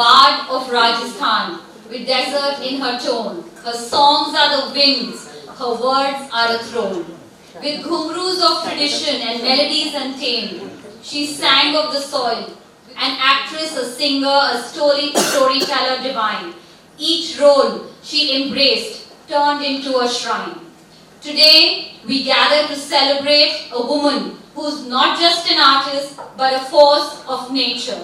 bard of Rajasthan, with desert in her tone. Her songs are the winds, her words are a throne. With ghumrus of tradition and melodies untamed, she sang of the soil, an actress, a singer, a storyteller divine. Each role she embraced turned into a shrine. Today, we gather to celebrate a woman who's not just an artist, but a force of nature.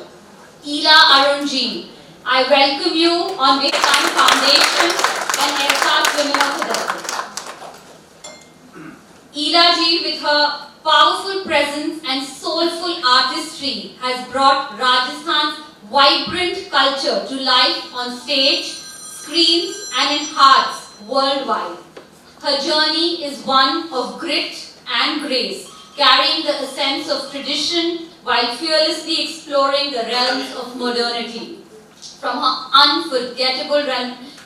Ila Arunji, I welcome you on Vikram Foundation and Ehsaas Women of Udaipur. Ila ji, with her powerful presence and soulful artistry, has brought Rajasthan's vibrant culture to life on stage, screens, and in hearts worldwide. Her journey is one of grit and grace, carrying the essence of tradition while fearlessly exploring the realms of modernity. From her unforgettable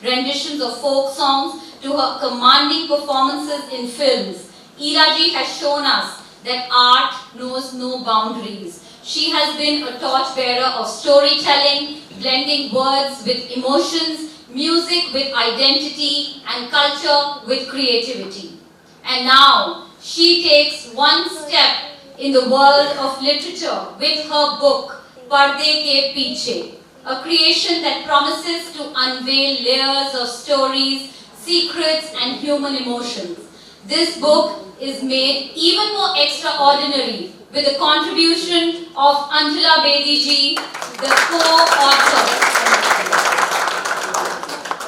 renditions of folk songs to her commanding performances in films, Ila ji has shown us that art knows no boundaries. She has been a torchbearer of storytelling, blending words with emotions, music with identity, and culture with creativity. And now, she takes one step in the world of literature with her book, Parde Ke Piche, a creation that promises to unveil layers of stories, secrets, and human emotions. This book is made even more extraordinary with the contribution of Anjala Bedi ji, the co-author.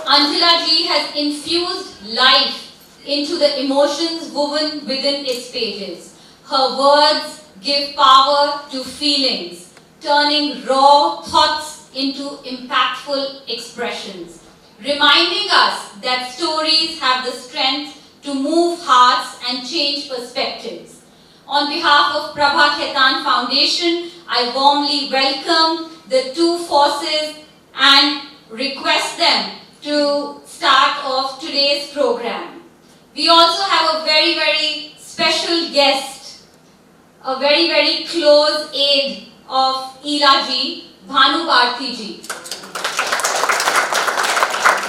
Anjala ji has infused life into the emotions woven within its pages. Her words give power to feelings, turning raw thoughts into impactful expressions, reminding us that stories have the strength to move hearts and change perspectives. On behalf of Prabha Khaitan Foundation, I warmly welcome the two forces and request them to start off today's program. We also have a very, very special guest, a very, very close aide of Ila ji, Bhanu Bharti ji.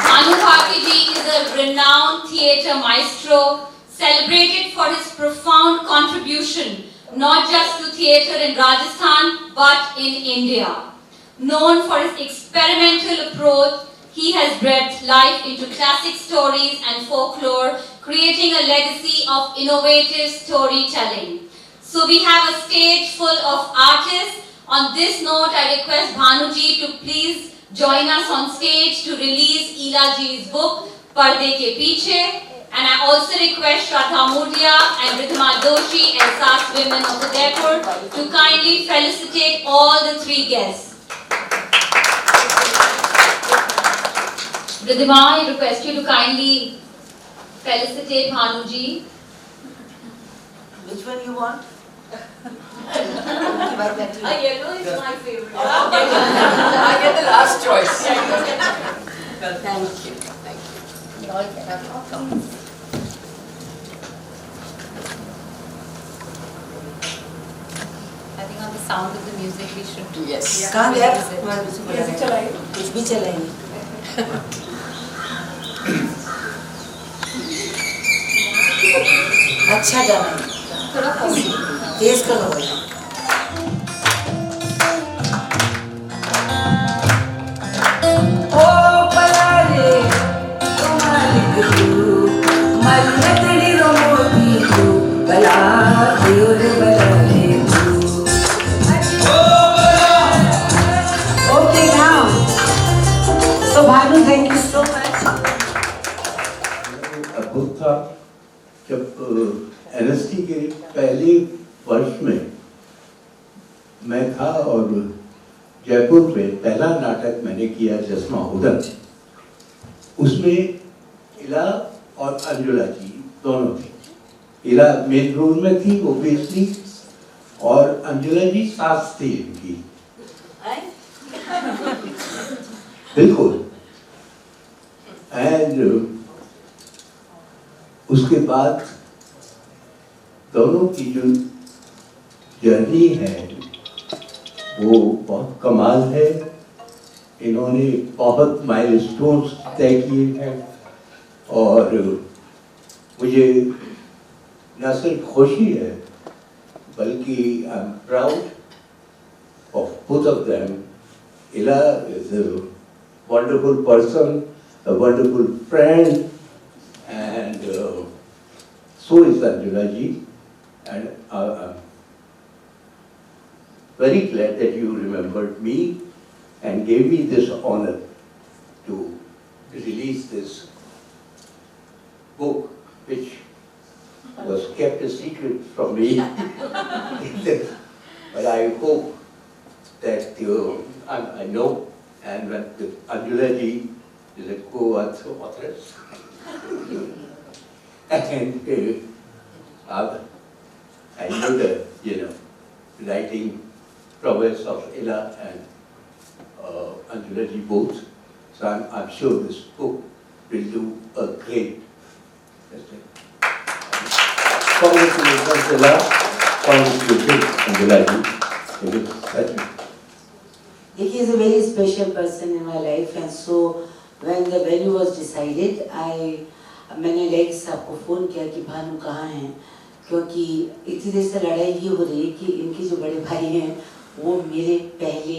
Bhanu Bharti ji is a renowned theatre maestro, celebrated for his profound contribution not just to theatre in Rajasthan but in India. Known for his experimental approach, he has breathed life into classic stories and folklore, creating a legacy of innovative storytelling. So we have a stage full of artists. On this note, I request Bhanuji to please join us on stage to release Ila ji's book, Parde Ke Piche. And I also request Shraddha Murlia and Ridhima Doshi, Ehsaas Women of Udaipur, to kindly felicitate all the three guests. Ridhima, I request you to kindly felicitate Bhanuji. Which one you want? Yellow is my favorite. I get the last choice. Thank you. Thank you. You all get up. I think on the sound of the music we should. Yes. कहाँ गया? Music चलाइए. कुछ भी चलाइए. अच्छा गाना है. थोड़ा तेज करो भाई. Thank you so much. अद्भुत था जब एनएसटी के पहले वर्ष में मैं था और जयपुर में पहला नाटक मैंने किया जस्मा हुदन. उसमें इला और अंजुला जी दोनों थी. इला मेन रोल में थी ओब्वियसली और अंजुला जी सास थी इनकी. बिल्कुल. एंड उसके बाद दोनों की जो जर्नी है वो बहुत कमाल है. इन्होंने बहुत माइलस्टोन्स तय किए हैं और मुझे न सिर्फ खुशी है बल्कि I am proud of both of them. Ila is a wonderful person, a wonderful friend, and so is Anjula ji. And I'm very glad that you remembered me and gave me this honor to release this book, which was kept a secret from me. But I hope that I know, and that Anjula ji is a co-authoress. And I know the, writing prowess of Ella and Anjula ji both. So I'm sure this book will do a great. Congratulations, Ella. Congratulations, Anjula ji. Thank you. He is a very special person in my life, and so when the venue was decided, मैंने leg साहब को phone किया कि भानु कहाँ हैं, क्योंकि इतनी देर से लड़ाई ये हो रही है कि इनके जो बड़े भाई हैं वो मेरे पहले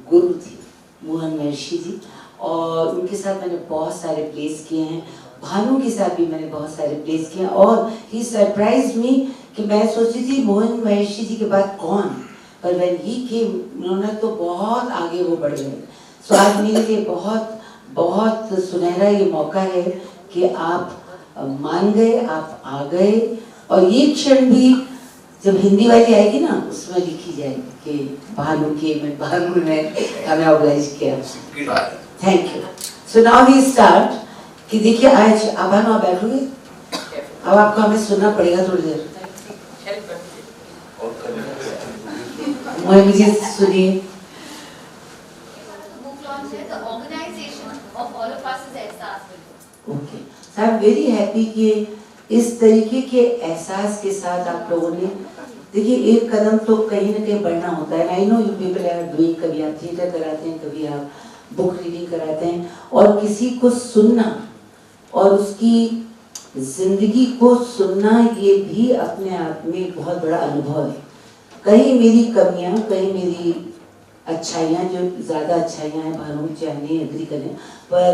गुरु थे, मोहन महर्षि जी, और उनके साथ मैंने बहुत सारे प्लेस किए हैं. भानु के साथ भी मैंने बहुत सारे प्लेस किए हैं और ही सरप्राइज मी कि मैं सोची थी मोहन महर्षि जी के बाद कौन, पर when he came, उन्होंने तो बहुत आगे वो बढ़ गए. सो आज मेरे लिए बहुत बहुत सुनहरा ये मौका है कि आप मान गए, आप आ गए, और ये क्षण भी जब हिंदी वाली आएगी ना उसमें लिखी जाएगी कि भानु ने हमें ऑर्गेनाइज किया. Thank you. So now we start. कि देखिए आज अब भानु आप बैठोगे, अब आपको हमें सुनना पड़ेगा थोड़ी देर. मुझे सुनिए. Okay, I am very happy कि इस तरीके के एहसास के साथ आप लोगों ने, देखिए एक कदम तो कहीं ना कहीं बढ़ना होता है. I know you people are doing, कभी आप थिएटर कराते हैं, कभी आप बुक रीडिंग कराते हैं, और किसी को सुनना और उसकी जिंदगी को सुनना ये भी अपने आप में एक बहुत बड़ा अनुभव है. कहीं मेरी कमियां, कहीं मेरी अच्छाइयाँ, जो ज़्यादा अच्छाइयाँ हैं भानु चाहे नहीं एग्री करें, पर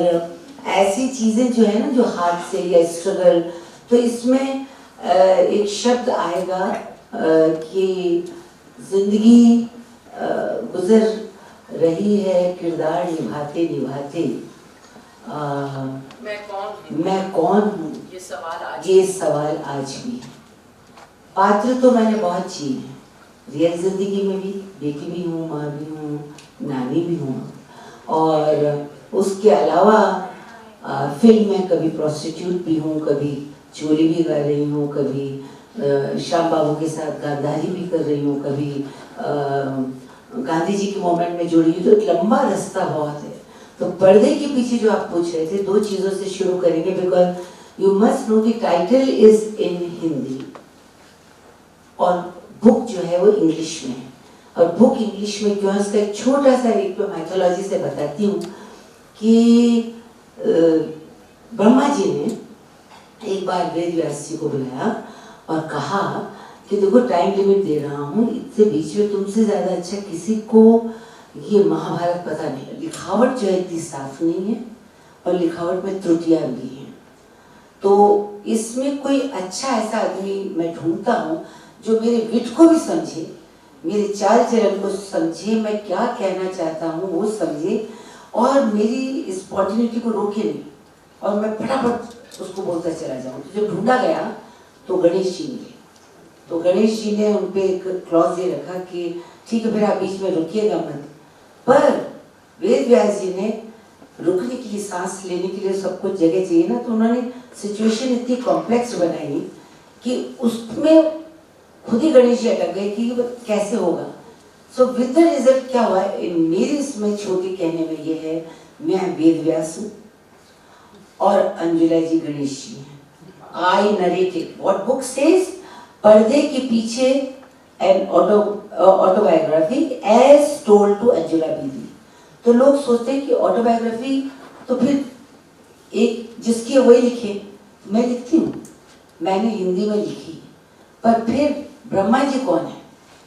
ऐसी चीज़ें जो है ना जो हाथ से या स्ट्रगल, तो इसमें एक शब्द आएगा कि जिंदगी गुजर रही है किरदार निभाते निभाते, मैं कौन हूँ, ये सवाल आज भी. पात्र तो मैंने बहुत जिए हैं, रियल जिंदगी में भी, बेटी भी हूँ, माँ भी हूँ, नानी भी हूँ, और उसके अलावा फिल्म में कभी प्रोस्टिट्यूट भी हूँ, कभी चोरी भी कर रही हूँ, कभी श्याम बाबू के साथ गारदारी भी कर रही हूँ, कभी गांधी जी के मोमेंट में जुड़ी हूँ. तो एक लंबा रास्ता बहुत है. तो पर्दे के पीछे जो आप पूछ रहे थे, दो चीज़ों से शुरू करेंगे, बिकॉज यू मस्ट नो कि टाइटल इज इन हिंदी और बुक जो है वो इंग्लिश में है. और बुक इंग्लिश में क्यों, इसका एक छोटा सा एक माइथोलॉजी से बताती हूँ कि ब्रह्मा जी ने एक बार वेद व्यास जी को बुलाया और कहा कि देखो टाइम लिमिट दे रहा हूँ, इससे बीच में तुमसे ज़्यादा अच्छा किसी को ये महाभारत पता नहीं. लिखावट जो है इतनी साफ नहीं है और लिखावट में त्रुटियाँ भी हैं, तो इसमें कोई अच्छा ऐसा आदमी मैं ढूंढता हूँ जो मेरे विट को भी समझे, मेरे चाल चलन को समझे, मैं क्या कहना चाहता हूँ वो समझे, और मेरी स्पॉन्टेनिटी को रोके नहीं, और मैं फटाफट उसको बोलता चला जाऊँ. तो जब ढूंढा गया तो गणेश जी मिले. तो गणेश जी ने उन पर एक क्लॉज ये रखा कि ठीक है फिर आप बीच में रुकिएगा मत, पर वेद व्यास जी ने रुकने के लिए, सांस लेने के लिए सब कुछ जगह चाहिए ना, तो उन्होंने सिचुएशन इतनी कॉम्प्लेक्स बनाई कि उसमें खुद ही गणेश जी अटक गए कि कैसे होगा. सो विद द रिजल्ट क्या हुआ, मेरी इसमें छोटी कहने में ये है, मैं वेद व्यास हूँ और अंजुला जी गणेश जी हैं. I narrated what book says, पर्दे के पीछे an autobiography as told to Anjula Bibi. तो लोग सोचते हैं कि ऑटोबायोग्राफी तो फिर एक जिसकी है वही लिखे। मैं लिखती हूँ, मैंने हिंदी में लिखी, पर फिर ब्रह्मा जी कौन है?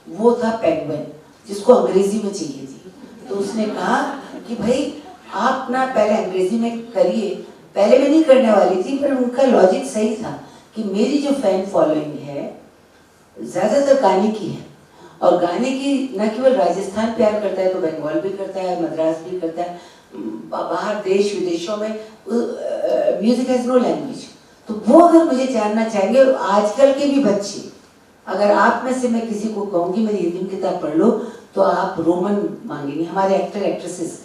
वो था पेंगुइन, जिसको अंग्रेजी में चाहिए थी। तो उसने कहा कि भाई आप ना पहले अंग्रेजी में करिए। पहले मैं नहीं करने वाली थी, पर उनका लॉजिक सही था कि मेरी जो फैन फॉलोइंग है ज़्यादातर गाने की है, और गाने की न केवल राजस्थान प्यार करता है, तो बंगाल भी करता है, मद्रास भी करता है, बाहर देश विदेशों में म्यूजिक हैज़ नो लैंग्वेज। तो वो अगर मुझे जानना चाहेंगे, आजकल के भी बच्चे, अगर आप में से मैं किसी को कहूँगी मेरी हिंदी में किताब पढ़ लो, तो आप रोमन मांगेंगे। हमारे एक्टर एक्ट्रेसेस,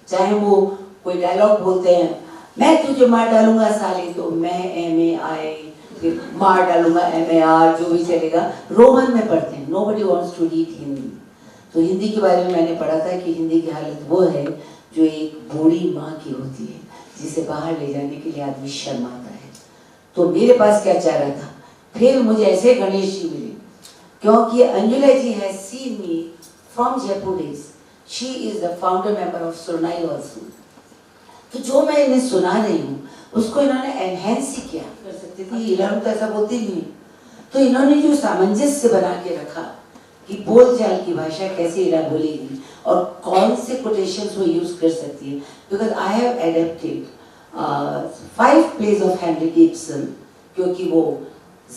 चाहे वो कोई डायलॉग बोलते हैं, मैं तुझे मार डालूंगा साले, तो मैं MAI, मार डालूंगा MAR, जो भी चलेगा, रोमन में पढ़ते हैं। Nobody wants to read Hindi. तो हिंदी के बारे में मैंने पढ़ा था कि हिंदी की हालत वो है जो एक बूढ़ी माँ की होती है, जिसे बाहर ले जाने के लिए आदमी शर्माता है। तो मेरे पास क्या चाह रहा था, फिर मुझे ऐसे गणेश जी मिले, क्योंकि Anjula ji has seen me from Jaipur days. She is the founder member of Surnai also. तो जो मैं इन्हें सुना रही हूँ उसको इन्होंने एनहेंस ही किया कर सकती थी, इलाम तो ऐसा बोलती नहीं। तो इन्होंने जो सामंजस्य बना के रखा कि बोलचाल की भाषा कैसे इला बोलेगी और कौन से कोटेशंस वो यूज कर सकती है। Because I have adapted 5 plays of Henrik Ibsen, क्योंकि वो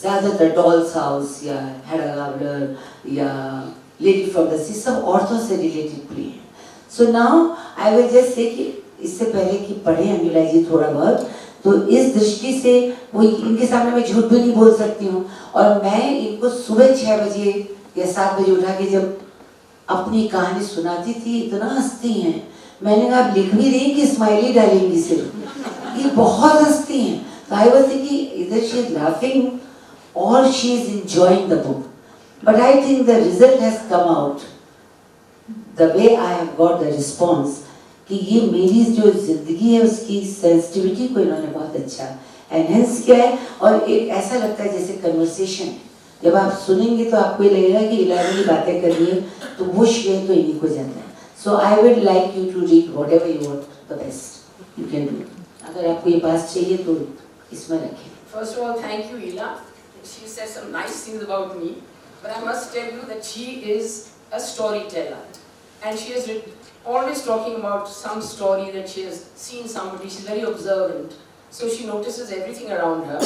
ज़्यादातर डॉल्स हाउस या हेडा गावलर या लेडी फ्रॉम द सी सब औरतों से रिलेटेड प्ले हैं। So now I will just say कि इससे पहले कि पढ़े अंजुला जी थोड़ा बहुत, तो इस दृष्टि से वो इनके सामने मैं झूठ भी नहीं बोल सकती हूँ। और मैं इनको सुबह 6 बजे या 7 बजे उठा के जब अपनी कहानी सुनाती थी, इतना हंसती हैं। मैंने कहा आप लिख भी रही कि स्माइली डालेंगी सिर्फ, ये बहुत हंसती हैं। तो आई वाज थिंकिंग इधर शी इज लाफिंग और she is enjoying the book, but I think the result has come out the way I have got the response, कि ये मेरी जो जिंदगी है उसकी सेंसिटिविटी को इन्होंने बहुत अच्छा एनहेंस किया है। और एक ऐसा लगता है जैसे कन्वर्सेशन, जब आप सुनेंगे तो आपको ये लगेगा कि इलाही बातें कर रही है, तो वो श्रेय तो इन्हीं को जाता है। So I would like you to read whatever you want, the best you can do. अगर आपको ये पास चाहिए तो इसमें रखें। First of all, thank you, Ela. She said some nice things about me, but I must tell you that she is a storyteller, and she is always talking about some story that she has seen somebody. She's very observant, so she notices everything around her.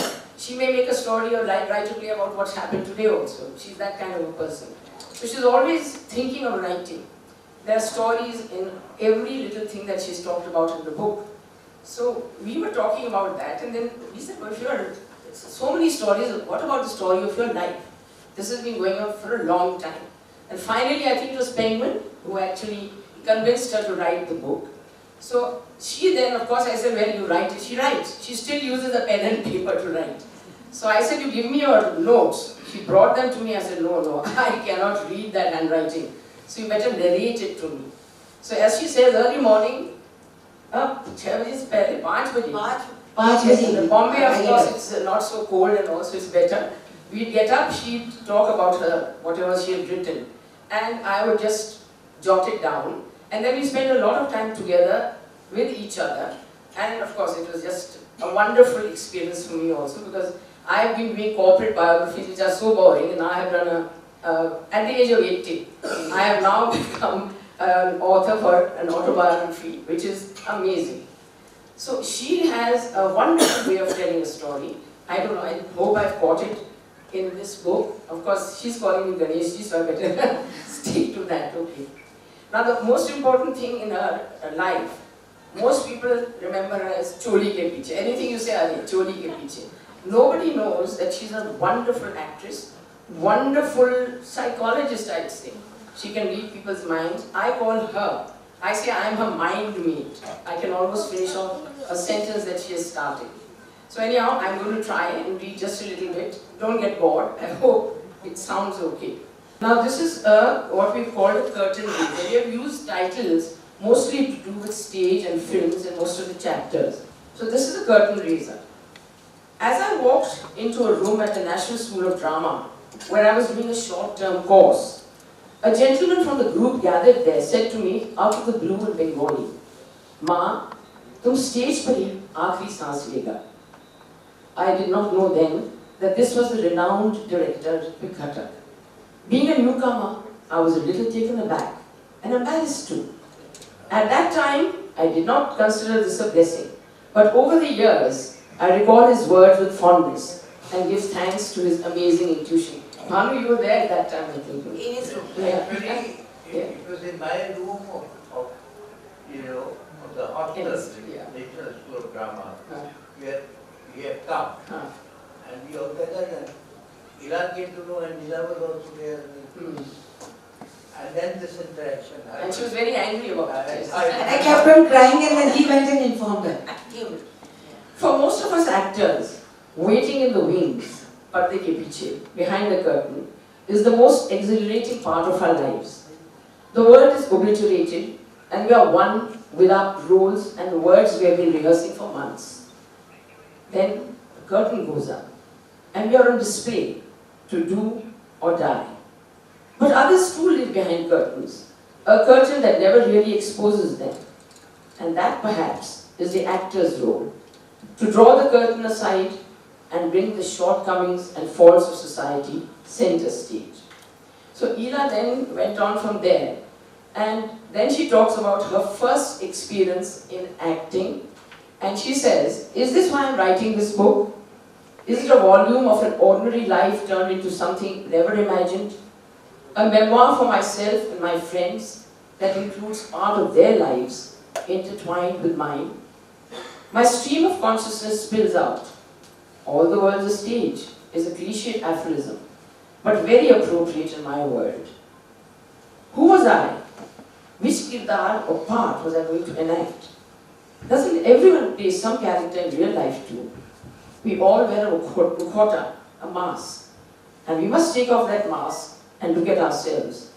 She may make a story or write a play about what's happened today also. She's that kind of a person. So she's always thinking of writing. There are stories in every little thing that she's talked about in the book. So we were talking about that, and then we said, well, if you are so many stories, what about the story of your life? This has been going on for a long time. And finally, I think it was Penguin who actually convinced her to write the book. So she then, of course, I said, well, you write it. She writes. She still uses a pen and paper to write. So I said, you give me your notes. She brought them to me. I said, no, I cannot read that handwriting. So you better narrate it to me. So as she says, early morning, 6 बजे से पहले 5 बजे. 5 बजे. In Bombay, of course, it's not so cold and also it's better. We'd get up, she'd talk about her, whatever she had written. And I would just jot it down. And then we spent a lot of time together with each other. And of course, it was just a wonderful experience for me also, because I have been doing corporate biographies which are so boring, and I have done at the age of 80, I have now become an author for an autobiography, which is amazing. So she has a wonderful way of telling a story. I don't know, I hope I've caught it in this book. Of course, she's calling me Ganeshji, so I better stick to that, okay. Now the most important thing in her life, most people remember her as Choli ke piche. Anything you say, Ari, Choli ke piche. Nobody knows that she's a wonderful actress, wonderful psychologist, I'd say. She can read people's minds. I call her, I say I am her mind mate. I can almost finish off a sentence that she has started. So anyhow, I'm going to try and read just a little bit. Don't get bored. I hope it sounds okay. Now this is what we've called a curtain raiser. We have used titles mostly to do with stage and films in most of the chapters. So this is a curtain raiser. As I walked into a room at the National School of Drama, where I was doing a short-term course, A gentleman from the group gathered there said to me out of the blue in Bengali, "Ma, tum stage par hi aakhri saans lega." I did not know then that this was the renowned director Ritwik Ghatak. Being a newcomer, I was a little taken aback and embarrassed too. At that time, I did not consider this a blessing, but over the years, I recall his words with fondness and give thanks to his amazing intuition. Bhanu, you were there at that time, I think. In his room. It was in my room of the hostel, Yeah. National School of Drama, Huh. where we had come. Huh. And we all gathered and Ilan came to know and Nila was also there. Hmm. And then this interaction. And she was very angry about it. And I kept on crying and then he went and informed her. For most of us actors, waiting in the wings, parde ke piche, behind the curtain, is the most exhilarating part of our lives. The world is obliterated and we are one with our roles and the words we have been rehearsing for months. Then the curtain goes up and we are on display to do or die. But others too live behind curtains, a curtain that never really exposes them. And that perhaps is the actor's role, to draw the curtain aside and bring the shortcomings and faults of society center stage. So Ila then went on from there, and then she talks about her first experience in acting, and she says, "Is this why I'm writing this book? Is it a volume of an ordinary life turned into something never imagined? A memoir for myself and my friends that includes part of their lives intertwined with mine? My stream of consciousness spills out. All the world's a stage is a cliched aphorism, but very appropriate in my world. Who was I? Which kirdar or part was I going to enact? Doesn't everyone play some character in real life too? We all wear a mukhota, a mask, and we must take off that mask and look at ourselves,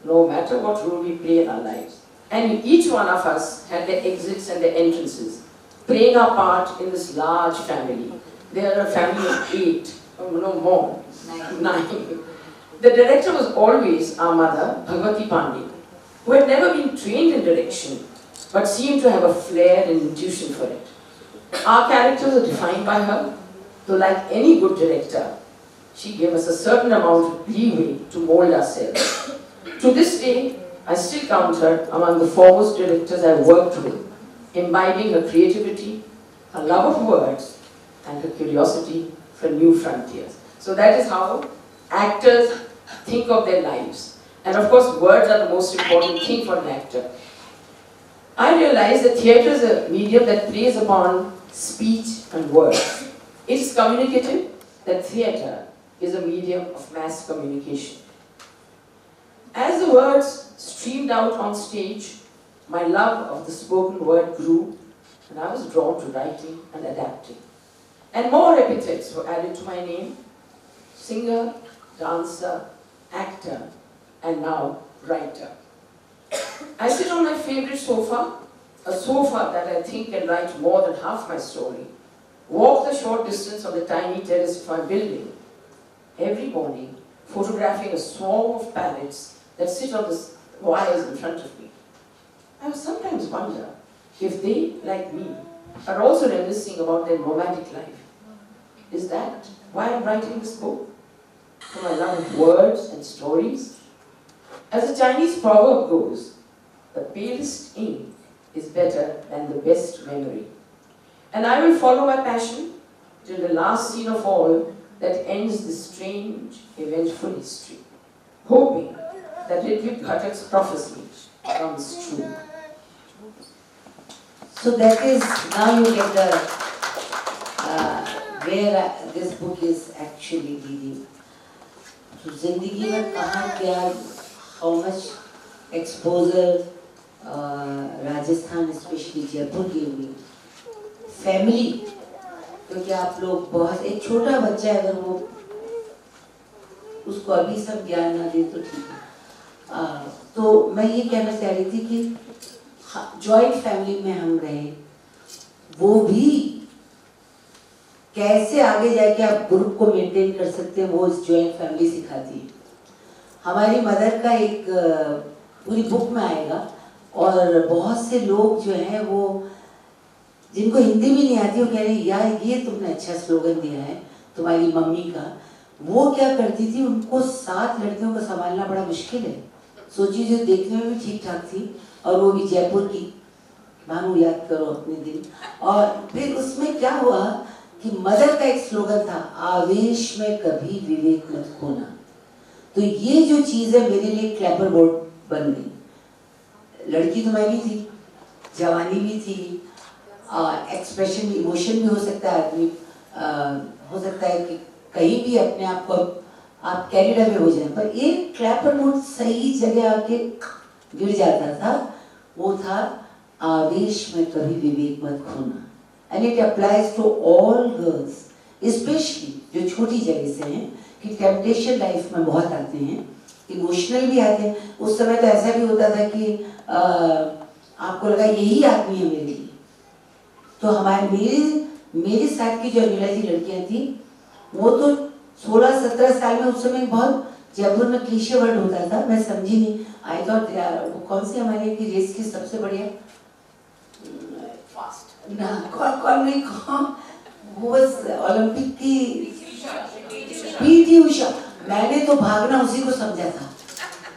no matter what role we play in our lives. And each one of us had their exits and their entrances, playing our part in this large family. They are a family of 8, or no more, 9. The director was always our mother, Bhagwati Pandey, who had never been trained in direction, but seemed to have a flair and intuition for it. Our characters are defined by her, though like any good director, she gave us a certain amount of leeway to mold ourselves. To this day, I still count her among the foremost directors I've worked with, imbibing her creativity, her love of words, and her curiosity for new frontiers. So that is how actors think of their lives. And of course, words are the most important thing for an actor. I realize that theatre is a medium that plays upon speech and words. It is communicative, that theatre is a medium of mass communication. As the words streamed out on stage, my love of the spoken word grew, and I was drawn to writing and adapting. And more epithets were added to my name: singer, dancer, actor, and now writer. I sit on my favorite sofa, a sofa that I think can write more than half my story, walk the short distance on the tiny terrace of my building, every morning photographing a swarm of parrots that sit on the wires in front of me. I sometimes wonder if they, like me, are also reminiscing about their nomadic life. Is that why I'm writing this book? For my love of words and stories? As the Chinese proverb goes, the palest ink is better than the best memory. And I will follow my passion till the last scene of all that ends this strange, eventful history, hoping that Ritwik Ghatak's prophecy comes true. So that is, now you get the, where this book is actually leading. So ज़िंदगी में कहाँ क्या, how much exposure Rajasthan, especially Jaipur gave me. Family, क्योंकि आप लोग बहुत, एक छोटा बच्चा अगर वो उसको अभी सब ज्ञान ना दे तो ठीक है। तो मैं ये कहना चाह रही थी कि जॉइंट फैमिली में हम रहे, वो भी कैसे आगे जाके आप ग्रुप को मेंटेन कर सकते हैं, वो इस जॉइंट फैमिली सिखाती है। हमारी मदर का एक पूरी बुक में आएगा, और बहुत से लोग जो हैं वो जिनको हिंदी भी नहीं आती, वो कह रहे हैं यार ये तुमने अच्छा स्लोगन दिया है तुम्हारी मम्मी का। वो क्या करती थी, उनको 7 लड़कियों को संभालना बड़ा मुश्किल है। सोचिए, जो देखने में भी ठीक ठाक थी, और वो भी जयपुर की। भानु याद करो अपने दिन। और फिर उसमें क्या हुआ कि मदर का एक स्लोगन था, आवेश में कभी विवेक मत खोना। तो ये जो चीज़ है मेरे लिए क्लैपर बोर्ड बन गई। लड़की तो मैं भी थी, जवानी भी थी, एक्सप्रेशन भी, इमोशन भी हो सकता है आदमी, हो सकता है कि कहीं भी अपने आप को आप कैरिड अवे हो जाए, पर एक क्लैपर बोर्ड सही जगह आके गिर जाता था। वो था आवेश में कभी विवेक मत खोना। And it applies to all girls, specially जो छोटी जगह से हैं, कि टेम्पटेशन लाइफ में बहुत आते हैं, इमोशनल भी आते हैं। उस समय तो ऐसा भी होता था कि आपको लगा यही आदमी है मेरे लिए। तो हमारे मेरे साथ की जो अंग्रेजी लड़कियां थी, वो तो 16-17 साल में, उस समय बहुत जयपुर में क्लीशे वर्ड होता था, मैं समझी नहीं। आई थॉट वो कौन सी हमारे की रेस की सबसे बढ़िया ना, कौन नहीं, वो ओलंपिक की पीटी उषा। मैंने तो भागना उसी को समझा था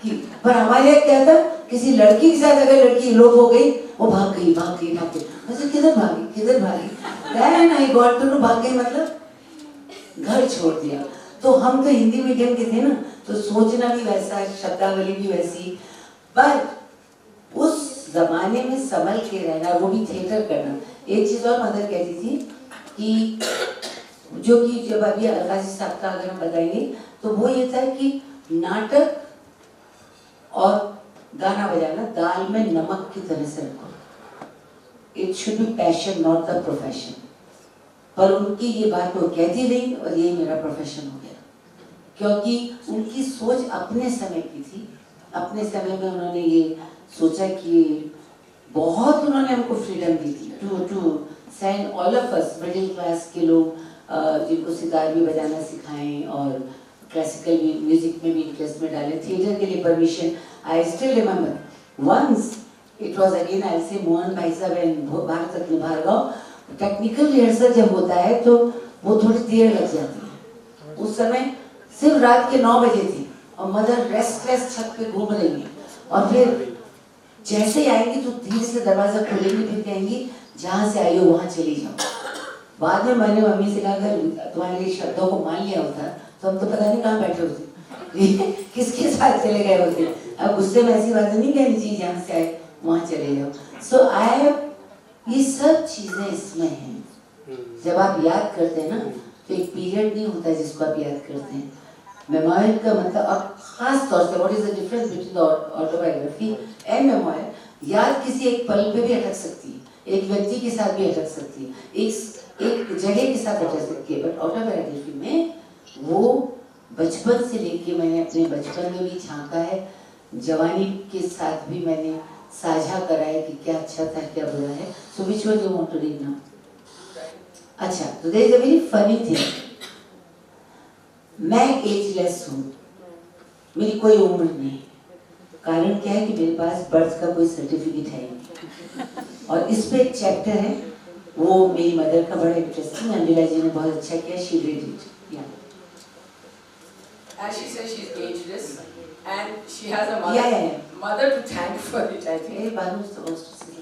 कि, पर हमारे यहाँ क्या था, किसी लड़की के साथ अगर लड़की लोग हो गई, वो भाग गई। वैसे किधर भागी Then I got to know भाग गई मतलब घर छोड़ दिया। तो हम तो हिंदी मीडियम के थे ना, तो सोचना भी वैसा, शब्दावली भी वैसी। पर उस जमाने में संभल के रहना, वो भी थिएटर करना। एक चीज और मदर कहती थी कि जो कि जब अभी अलकाजी साहब का अगर हम बताएंगे, तो वो ये था कि नाटक और गाना बजाना दाल में नमक की तरह से रखो। It should be passion, not the profession. पर उनकी ये बात वो कहती रही, और ये मेरा प्रोफेशन हो गया, क्योंकि उनकी सोच अपने समय की थी। अपने समय में उन्होंने ये सोचा कि बहुत उन्होंने हमको फ्रीडम दी थी to send all of us, middle class के लोग जिनको सितार भी बजाना सिखाएं और क्लासिकल भी, म्यूजिक में भी इंटरेस्ट में डालें, थिएटर के लिए permission. I still remember once it was again, I say Mohan Bhai Sahab and Bharat Ratna Bhargava, technical rehearsal जब होता है तो वो थोड़ी देर लग जाती है। उस समय सिर्फ रात के 9 बजे थी, और मदर रेस्टलेस छत पे घूम रही है, और फिर जैसे ही आएंगी तो धीरे से दरवाजा खोलेंगी, फिर कहेंगी जहाँ से आई हो वहाँ चली जाओ। बाद में मैंने मम्मी से कहा, अगर तुम्हारे शब्दों को मान लिया होता तो हम तो पता नहीं कहाँ बैठे होते, किसके साथ चले गए होते। अब गुस्से में ऐसी बातें नहीं कहनी चाहिए, जहाँ से आए वहाँ चले जाओ। सो ये सब चीजें इसमें हैं। जब आप याद करते हैं ना, तो एक पीरियड नहीं होता जिसको आप याद करते हैं। मेमोयर का मतलब, और खास तौर से what is the difference between autobiography and memoir, याद किसी एक पल पे भी अटक सकती है, एक व्यक्ति के साथ भी अटक सकती है, एक जगह के साथ अटक सकती है। बट ऑटोबायोग्राफी में वो बचपन से लेके, मैंने अपने बचपन में भी झांका है, जवानी के साथ भी मैंने साझा करा है कि क्या अच्छा था क्या बुरा है। So which one you want to read now? अच्छा, तो there is a very funny thing. मैं एजलेस हूँ, मेरी कोई उम्र नहीं। कारण क्या है कि मेरे पास बर्थ का कोई सर्टिफिकेट है नहीं, और इस पे एक चैप्टर है, वो मेरी मदर का बड़ा इंटरेस्टिंग, अंजुला जी ने बहुत अच्छा किया, she read it. Yeah. As she says, she's ageless, and she has a mother to thank for it, I think. Banu supposed to say.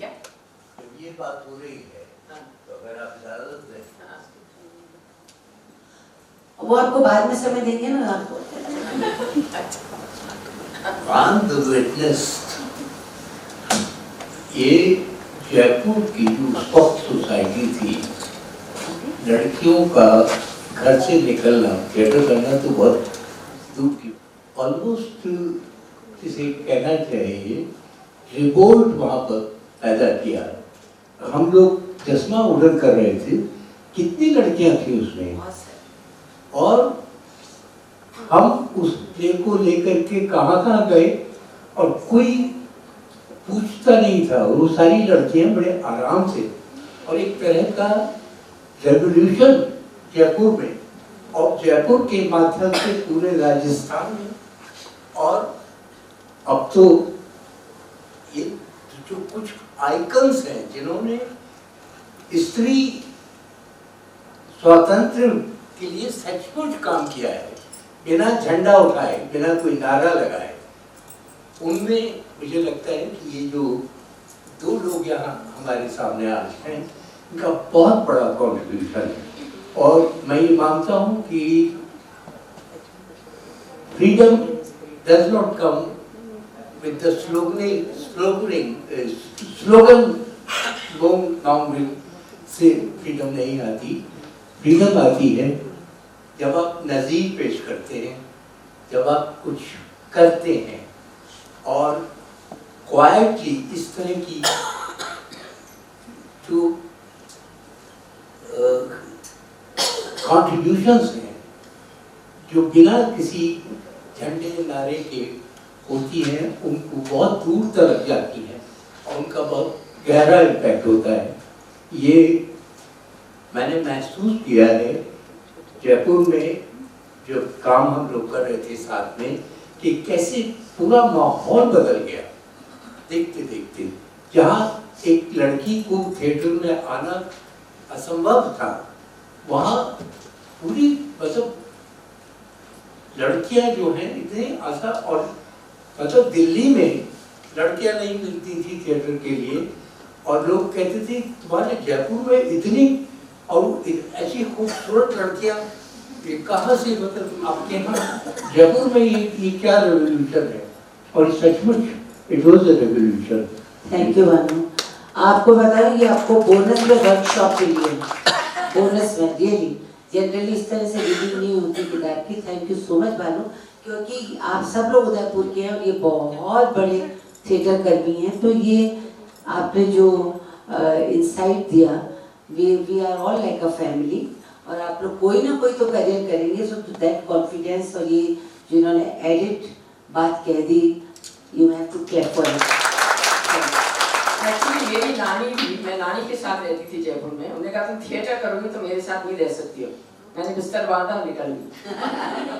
ये बात हो रही है, तो अगर आप इजाजत दें, वो आपको बाद में समय देंगे ना आपको। On the witness, ये जयपुर की जो सख्त सोसाइटी थी, लड़कियों का घर से निकलना, थिएटर करना तो बहुत दूर की, ऑलमोस्ट जिसे कहना चाहिए रिवोल्ट वहाँ पर पैदा किया। हम लोग चश्मा उड़न कर रहे थे, कितनी लड़कियां थी उसमें, और हम उस डे को लेकर के कहाँ गए, और कोई पूछता नहीं था, वो सारी लड़कियां बड़े आराम से, और एक तरह का रेवोल्यूशन जयपुर में, और जयपुर के माध्यम से पूरे राजस्थान में और अब तो ये जो कुछ आइकन्स हैं जिन्होंने स्त्री स्वातंत्र के लिए सचमुच काम किया है, बिना झंडा उठाए, बिना कोई नारा लगाए, उनमें मुझे लगता है कि ये जो दो लोग यहाँ हमारे सामने आज हैं, इनका बहुत बड़ा कॉन्ट्रीब्यूशन है। और मैं ये मानता हूँ कि freedom does not come with the slogan से फ्रीडम नहीं आती। फ्रीडम आती है जब आप नज़ीर पेश करते हैं, जब आप कुछ करते हैं और क्वाइटली इस तरह की जो कॉन्ट्रीब्यूशंस हैं जो बिना किसी झंडे नारे के होती हैं, उनको बहुत दूर तक जाती है और उनका बहुत गहरा इम्पैक्ट होता है। ये मैंने महसूस किया है जयपुर में जो काम हम लोग कर रहे थे साथ में, कि कैसे पूरा माहौल बदल गया देखते देखते। जहाँ एक लड़की को थिएटर में आना असंभव था, वहाँ पूरी मतलब लड़कियाँ जो हैं इतनी आशा, और मतलब दिल्ली में लड़कियां नहीं मिलती थी थिएटर के लिए, और लोग कहते थे तुम्हारे जयपुर में इतनी और ऐसी खूबसूरत लड़कियां ये कहाँ से, मतलब आपके यहाँ जयपुर में ये क्या रेवोल्यूशन है। और सचमुच it was a revolution. Thank you Bhanu. आपको बताया कि आपको बोनस में वर्कशॉप के लिए बोनस में रियली जनरली इस तरह से रीडिंग नहीं होती किताब की। Thank you so much Bhanu, क्योंकि आप सब लोग उदयपुर के हैं और ये बहुत बड़े थिएटर कर्मी हैं, तो ये आपने जो इंसाइट दिया, we are all like a family, और आप लोग कोई ना कोई तो करियर करेंगे। सो टू दैट कॉन्फिडेंस, और ये जिन्होंने एडिट बात कह दी, you have to clap for it. Actually मेरी नानी भी, मैं नानी के साथ रहती थी जयपुर में, उन्होंने कहा तुम थिएटर करोगी तो मेरे साथ नहीं रह सकती हो। मैंने बिस्तर बांधा और निकल ली।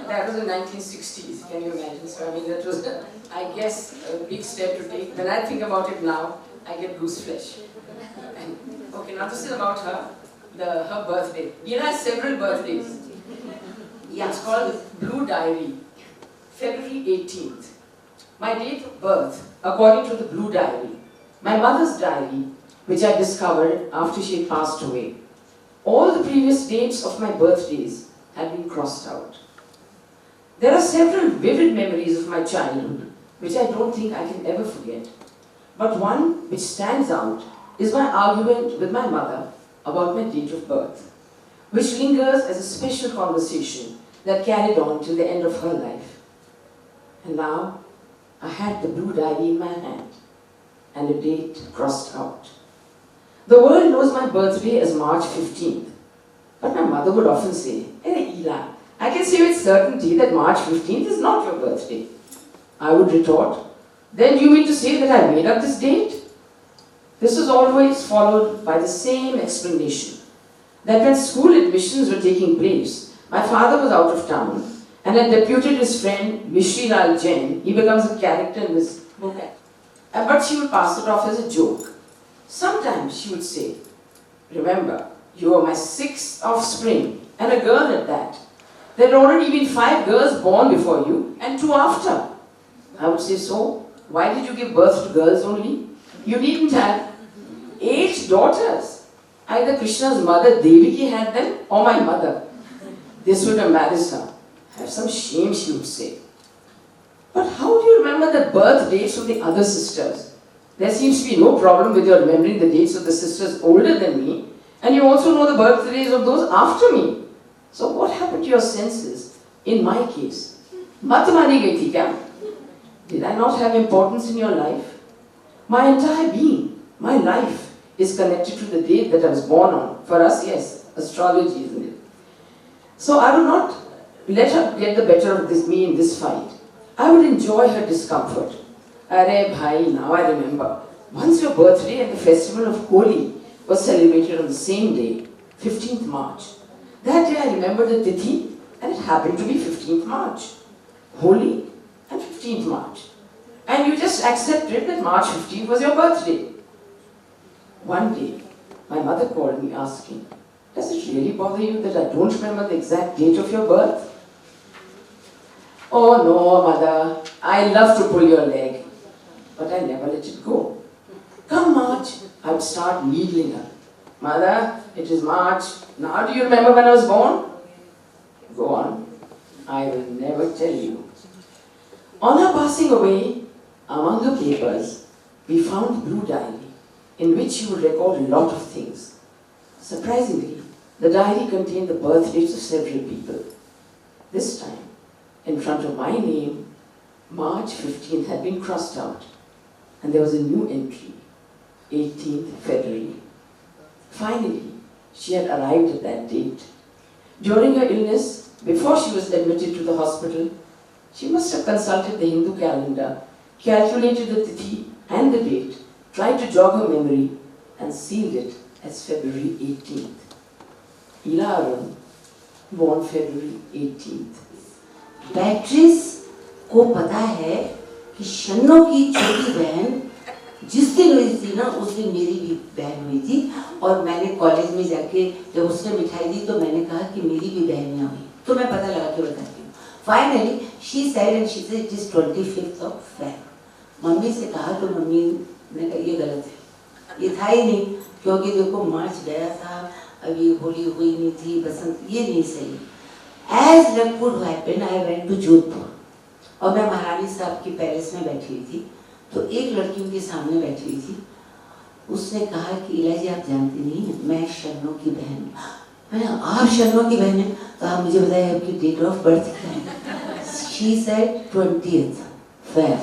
That was in 1960s. Can you imagine? So I mean that was, I guess, a big step to take. When I think about it now, I get goose flesh. And, okay, now this is about her, her birthday. Veena has several birthdays. Yeah, it's called Blue Diary, February 18th. My date of birth, according to the Blue Diary, my mother's diary, which I discovered after she passed away. All the previous dates of my birthdays had been crossed out. There are several vivid memories of my childhood, which I don't think I can ever forget. But one which stands out is my argument with my mother about my date of birth, which lingers as a special conversation that carried on till the end of her life. And now, I had the Blue Diary in my hand, and a date crossed out. The world knows my birthday as March 15th, but my mother would often say, "Hey Eli, I can say with certainty that March 15th is not your birthday." I would retort, "Then do you mean to say that I made up this date?" This was always followed by the same explanation, that when school admissions were taking place, my father was out of town and had deputed his friend Mishri Lal Jain. He becomes a character in this book. But she would pass it off as a joke. Sometimes she would say, "Remember, you were my sixth offspring, and a girl at that. There had already been 5 girls born before you, and 2 after." I would say, "So, why did you give birth to girls only? You needn't have 8 daughters. Either Krishna's mother Devaki had them, or my mother." This would embarrass her. "Have some shame," she would say. "But how do you remember the birth dates of the other sisters? There seems to be no problem with your remembering the dates of the sisters older than me, and you also know the birthdays of those after me. So what happened to your senses in my case? Mat mari gayi thi kya? Did I not have importance in your life? My entire being, my life, is connected to the date that I was born on. For us, yes, astrology, isn't it? So I would not let her get the better of me in this fight. I would enjoy her discomfort. Arey bhai, now I remember. Once your birthday and the festival of Holi was celebrated on the same day, 15th March. That day I remembered the Tithi, and it happened to be 15th March. Holi and 15th 15th March. And you just accepted that March 15th was your birthday. One day, my mother called me asking, does it really bother you that I don't remember the exact date of your birth? Oh no, mother, I love to pull your leg, but I never let it go. Come March, I would start needling her. Mother, it is March. Now do you remember when I was born? Go on. I will never tell you. On her passing away, among the papers, we found Blue Diary, in which she would record a lot of things. Surprisingly, the diary contained the birthdays of several people. This time, in front of my name, March 15th had been crossed out, and there was a new entry, 18th February. Finally, she had arrived at that date. During her illness, before she was admitted to the hospital, she must have consulted the Hindu calendar, calculated the tithi and the date, tried to jog her memory, and sealed it as February 18th. Ila Arun, born February 18th. बैट्रिस को पता है कि शन्नो की छोटी बहन जिस दिन हुई थी ना, उस दिन मेरी भी बहन हुई थी, और मैंने कॉलेज में जाके जब उसने मिठाई दी तो मैंने कहा कि मेरी भी बहन यहाँ हुई, तो मैं पता लगा के बताती हूँ. Finally she said and she said it is 25th of Feb. Mummy से कहा तो मम्मी ने कहा ये गलत है, ये था ही नहीं, क्योंकि देखो मार्च गया था, अभी होली हुई नहीं थी, बसंत, ये नहीं सही. As luck would happen, I went to Jodhpur, और मैं महारानी साहब की पैलेस में बैठी हुई थी, तो एक लड़की उनके सामने बैठी हुई थी. उसने कहा कि इला जी आप जानती नहीं हैं, मैं शन्नो की बहन हूँ. मैंने आप शन्नो की बहन हैं, तो आप मुझे बताइए आपकी डेट ऑफ बर्थ क्या है. She said 20th Feb.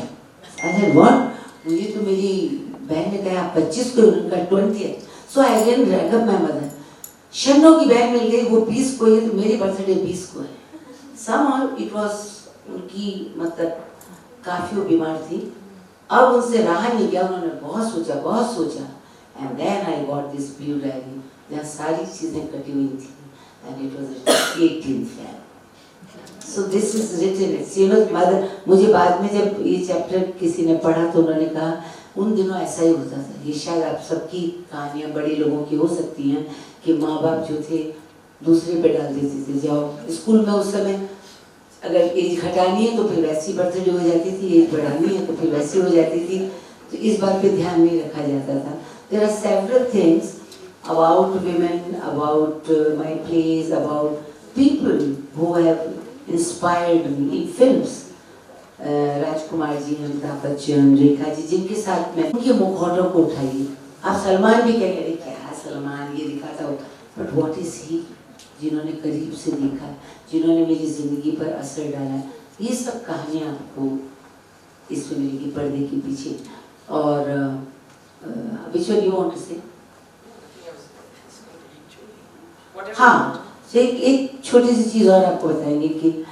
I said what? मुझे तो मेरी बहन ने कहा 25 को, उनका 20th. So I didn't drag up my mother. शन्नो की बहन मिल गई, वो 20 को है, तो मेरी बर्थडे 20 को है. Somehow it was उनकी मतलब काफी वो बीमार थी. अब उनसे रहा नहीं गया, उन्होंने बहुत सोचा, and then I got this blue diary जहाँ सारी चीजें कटी हुई थी, and it was 18th Feb. So this is written. It's, you know, mother, मुझे बाद में जब ये चैप्टर किसी ने पढ़ा तो उन्होंने कहा उन दिनों ऐसा ही होता था. ये शायद आप सबकी कहानियाँ बड़े लोगों की हो सकती हैं कि माँ बाप जो थे दूसरे पे डाल देते थे. जाओ स्कूल में उस समय अगर एज घटानी है तो फिर वैसी बर्थडे हो जाती थी, एज बढ़ानी है तो फिर वैसी हो जाती थी, तो इस बात पे ध्यान नहीं रखा जाता था. There are several things about women, about my plays, about people who have inspired me in films. Rajkumar ji, Amitabh Bachchan, Rekha ji, जिनके साथ मैं उनके मुखौटों को उठाइए. आप सलमान भी कहेंगे अरे क्या सलमान ये दिखाता हो, बट व्हाट इज ही, जिन्होंने करीब से देखा, जिन्होंने मेरी जिंदगी पर असर डाला. ये सब कहानियाँ आपको इसमें मिलेगी पर्दे के पीछे. और which one you want to say? हाँ, तो एक छोटी सी चीज़ और आपको बताएंगे कि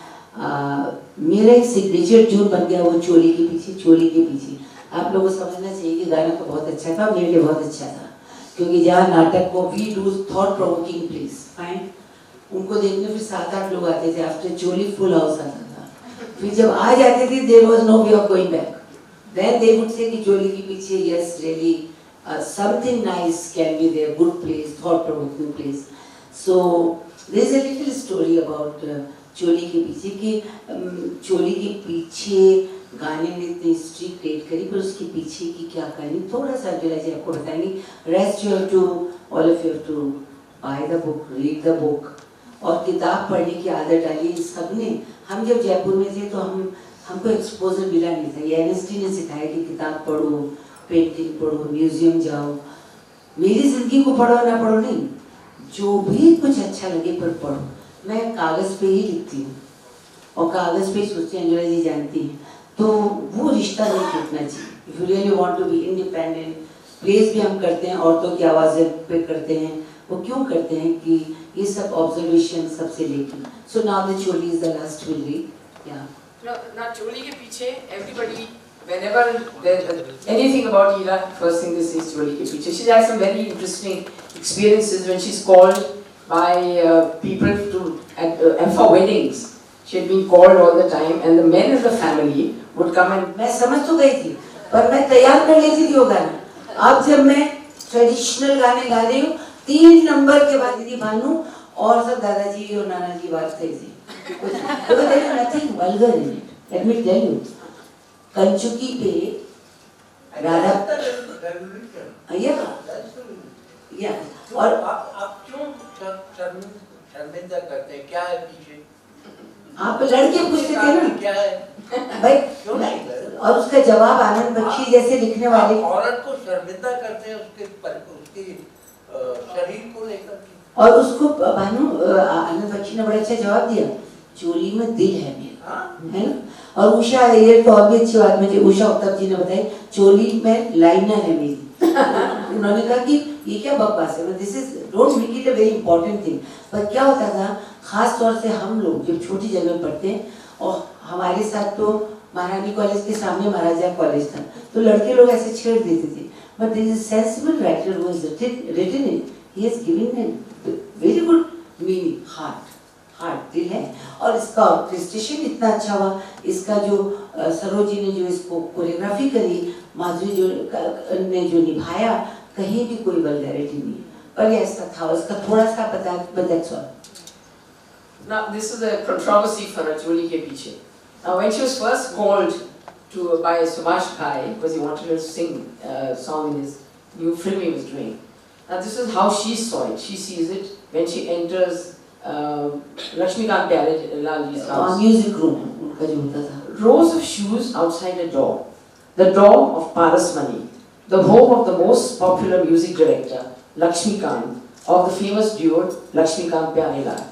मेरा एक सिग्नेचर ट्यून बन गया वो चोली के पीछे. आप लोगों को समझना चाहिए कि गाना तो बहुत अच्छा था, मेरे लिए बहुत अच्छा था, क्योंकि जहाँ नाटक को we do thought provoking plays, fine, उनको देखने फिर 7-8 लोग आते थे. आफ्टर चोली फुल हाउस आता था. फिर जब आ जाते थे there was no way of going back. Then they would say कि चोली के पीछे yes really something nice can be there, good place, thought-provoking place. So there is a little story about चोली के पीछे कि चोली के पीछे गाने ने इतनी हिस्ट्री क्रिएट करी, पर उसके पीछे की क्या कहानी थोड़ा सा बिला जी आपको बताएंगे. Rest you have to, all of you have to buy the book, read the book, और किताब पढ़ने की आदत डाली. सबने, हम जब जयपुर में थे तो हमको एक्सपोजर मिला नहीं था. ये एनएसटी ने सिखाया कि किताब पढ़ो, पेंटिंग पढ़ो, म्यूजियम जाओ. मेरी जिंदगी को पढ़ो ना पढ़ो नहीं, जो भी कुछ अच्छा लगे पर पढ़ो. मैं कागज़ पे ही लिखती हूँ और कागज़ पे ही सोचती हूँ. अंजुला जी जानती हैं, तो वो रिश्ता नहीं टूटना चाहिए. If you really want to be independent, plays भी हम करते हैं, औरतों की आवाज़ें पे करते हैं. वो क्यों करते हैं कि ये सब ऑब्जर्वेशन सबसे लेके. So now the choli is the last will read. या Now चोली के पीछे everybody, whenever there's anything about Ila, first thing they say is चोली के पीछे. She's had some very interesting experiences when she's called by people to and for weddings. She had been called all the time, and the men in the family would come and. मैं समझ तो गई थी, पर मैं तैयार कर लेती थी वो गाना। अब जब मैं ट्रेडिशनल गाने गा रही हूँ, 3 नंबर के बाद दीदी भानु और सब दादाजी और नाना की बात कही थी। Because there is nothing vulgar in it. Let me tell you. कंचुकी पे राधा या और आप क्यों शर्मिंदा करते हैं? क्या है पीछे? आप लड़के पूछते थे ना क्या है भाई, क्यों नहीं करते? और उसका जवाब आनंद बख्शी जैसे लिखने वाले। औरत को शर्मिंदा करते हैं उसके शरीर को लेकर। और उसको भानु आनंद बख्शी ने बड़ा अच्छा जवाब दिया, चोली में दिल है मेरा, है ना। और उषा ये तो और भी अच्छी बात मुझे उषा उत्तम जी ने बताई, चोली में लाइनर है मेरी। उन्होंने कहा कि ये क्या बकवास है, this is don't make it a very important thing. पर क्या होता था, खास तौर से हम लोग जब छोटी जगह में पढ़ते हैं, और हमारे साथ तो महारानी कॉलेज के सामने महाराजा कॉलेज था, तो लड़के लोग ऐसे छेड़ देते थे। But there is a sensible writer who has written it, he has given it very good meaning, heart दिल है। और इसका ऑर्केस्ट्रेशन इतना अच्छा हुआ, इसका जो सरोजी ने जो इसको कोरियोग्राफी करी, माधुरी जो ने जो निभाया, कहीं भी कोई वल्गैरिटी नहीं, पर ये ऐसा था, उसका थोड़ा सा पता, but that's all. Now this is a controversy for Choli ke piche. Now when she was first called by Subhash Ghai, because he wanted her to sing a song in his new film he was doing. Now this is how she saw it. She sees it when she enters Lakshmikant Pyarelal ji's house. Music room उनका जो होता था. Rows of shoes outside a door. The door of Parasmani, the home of the most popular music director, Lakshmikant, of the famous duo Lakshmikant Pyarelal.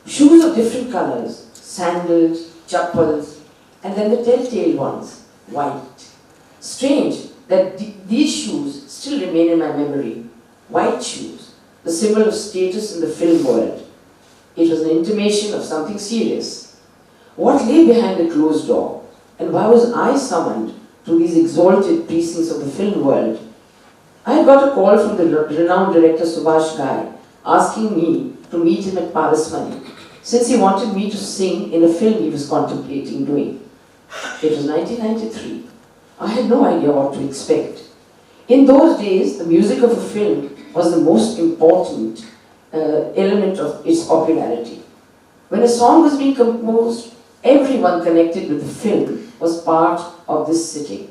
Shoes of different colors, sandals, chappals, and then the telltale ones, white. Strange that these shoes still remain in my memory. White shoes, the symbol of status in the film world. It was an intimation of something serious. What lay behind the closed door, and why was I summoned to these exalted precincts of the film world? I had got a call from the renowned director Subhash Ghai asking me to meet him at Parasmani, since he wanted me to sing in a film he was contemplating doing. It was 1993. I had no idea what to expect. In those days, the music of a film was the most important element of its popularity. When a song was being composed, everyone connected with the film was part of this sitting.